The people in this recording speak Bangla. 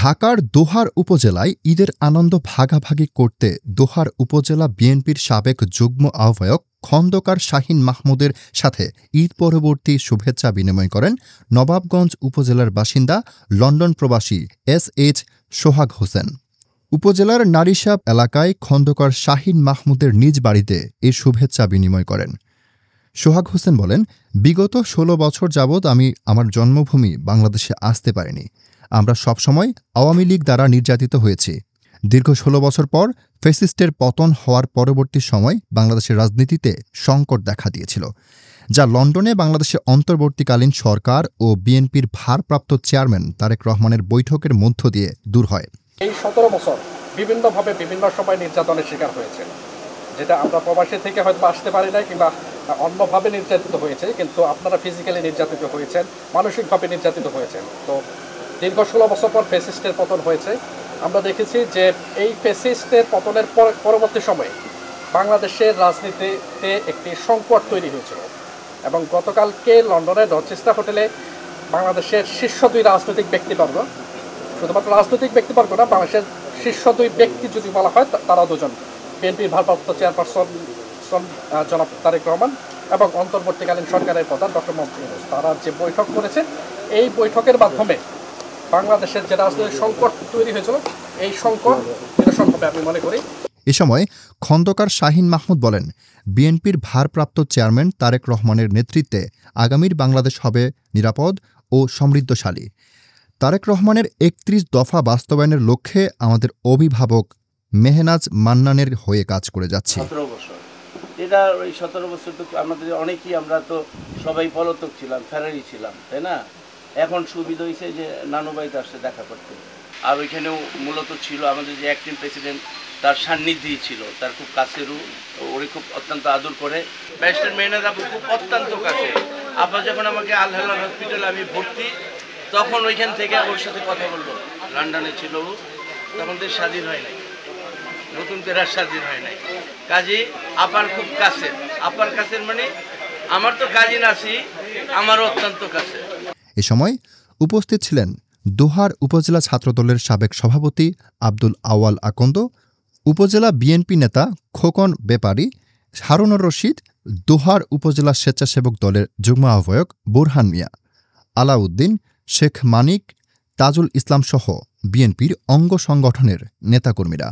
ঢাকার দোহার উপজেলায় ঈদের আনন্দ ভাগাভাগি করতে দোহার উপজেলা বিএনপির সাবেক যুগ্ম আহ্বায়ক খন্দকার শাহীন মাহমুদের সাথে ঈদ পরবর্তী শুভেচ্ছা বিনিময় করেন নবাবগঞ্জ উপজেলার বাসিন্দা লন্ডন প্রবাসী এস.এইচ. সোহাগ হোসেন। উপজেলার নারিসাব এলাকায় খন্দকার শাহীন মাহমুদের নিজ বাড়িতে এই শুভেচ্ছা বিনিময় করেন। সোহাগ হোসেন বলেন, বিগত ১৬ বছর যাবৎ আমি আমার জন্মভূমি বাংলাদেশে আসতে পারিনি। আমরা সবসময় আওয়ামী লীগ দ্বারা নির্যাতিত হয়েছি। দীর্ঘ ১৬ বছর পর ফ্যাসিস্টের পতন হওয়ার পরবর্তী সময় বাংলাদেশের রাজনীতিতে সংকট দেখা দিয়েছিল, যা লন্ডনে বাংলাদেশের অন্তর্বর্তীকালীন সরকার ও বিএনপির ভারপ্রাপ্ত চেয়ারম্যান তারেক রহমানের বৈঠকের মধ্য দিয়ে দূর হয়। এই ১৭ বছর বিভিন্নভাবে বিভিন্ন সময় নির্যাতনের শিকার হয়েছে, যেটা আমরা প্রবাসী থেকে হয়তো আসতে পারি নাই কিংবা অন্যভাবে নির্যাতিত হয়েছে, কিন্তু আপনারা ফিজিক্যালি নির্যাতিত হয়েছেন, মানসিকভাবে নির্যাতিত হয়েছেন। তো দীর্ঘ ১৬ বছর পর ফ্যাসিস্টের পতন হয়েছে। আমরা দেখেছি যে এই ফ্যাসিস্টের পতনের পরবর্তী সময়ে বাংলাদেশের রাজনীতিতে একটি সংকট তৈরি হয়েছিল এবং গতকালকে লন্ডনের রচেস্টার হোটেলে বাংলাদেশের শীর্ষ ২ রাজনৈতিক ব্যক্তিবর্গ, শুধুমাত্র রাজনৈতিক ব্যক্তিবর্গ না, বাংলাদেশের শীর্ষ ২ ব্যক্তি যদি বলা হয় তারা দুজন, বিএনপির ভারপ্রাপ্ত চেয়ারপারসন জনাব তারেক রহমান এবং অন্তর্বর্তীকালীন সরকারের প্রধান ডক্টর মোহাম্মদ ইউনূস, তারা যে বৈঠক করেছে, এই বৈঠকের মাধ্যমে বাংলাদেশের যে রাজনৈতিক সংকট তৈরি হয়েছিল এই সংকট নিরসন হবে আমি মনে করি। এ সময় খন্দকার শাহীন মাহমুদ বলেন, বিএনপির ভারপ্রাপ্ত চেয়ারম্যান তারেক রহমানের নেতৃত্বে আগামীর বাংলাদেশ হবে নিরাপদ ও সমৃদ্ধশালী। তারেক রহমানের ৩১ দফা বাস্তবায়নের লক্ষ্যে আমাদের অভিভাবক মেহনাজ মান্নানের হয়ে কাজ করে যাচ্ছি। ১৭ বছর, এটা ওই ১৭ বছর তো আমাদের অনেকেই, আমরা তো সবাই পলাতক ছিলাম, ফেরারি ছিলাম, তাই না? এখন সুবিধা হয়েছে যে নানু বাড়িতে আসছে দেখা করতে। আর ওইখানেও মূলত ছিল আমাদের যে অ্যাক্টিং প্রেসিডেন্ট, তার সান্নিধ্যেই ছিল, তার খুব কাছেরও, ওরে খুব অত্যন্ত আদর করে। ব্যারিস্টার মেহনাজ আপু খুব অত্যন্ত কাছে। আপা যখন আমাকে আল হেলাল হসপিটালে আমি ভর্তি, তখন ওইখান থেকে ওর সাথে কথা বললো। লন্ডনে ছিল ও, তখন তো স্বাধীন হয় নাই, নতুন করে স্বাধীন হয় নাই। কাজী আপার খুব কাছে, আপার কাছের মানে আমার তো কাজিন আছি, আমারও অত্যন্ত কাছে। এ সময় উপস্থিত ছিলেন দোহার উপজেলা ছাত্রদলের সাবেক সভাপতি আব্দুল আওয়াল আকন্দ, উপজেলা বিএনপি নেতা খোকন বেপারী, হারুনুর রশিদ, দোহার উপজেলা স্বেচ্ছাসেবক দলের যুগ্ম আহ্বায়ক বুরহান মিয়া, আলাউদ্দিন, শেখ মানিক, তাজুল ইসলাম সহ বিএনপির অঙ্গ সংগঠনের নেতাকর্মীরা।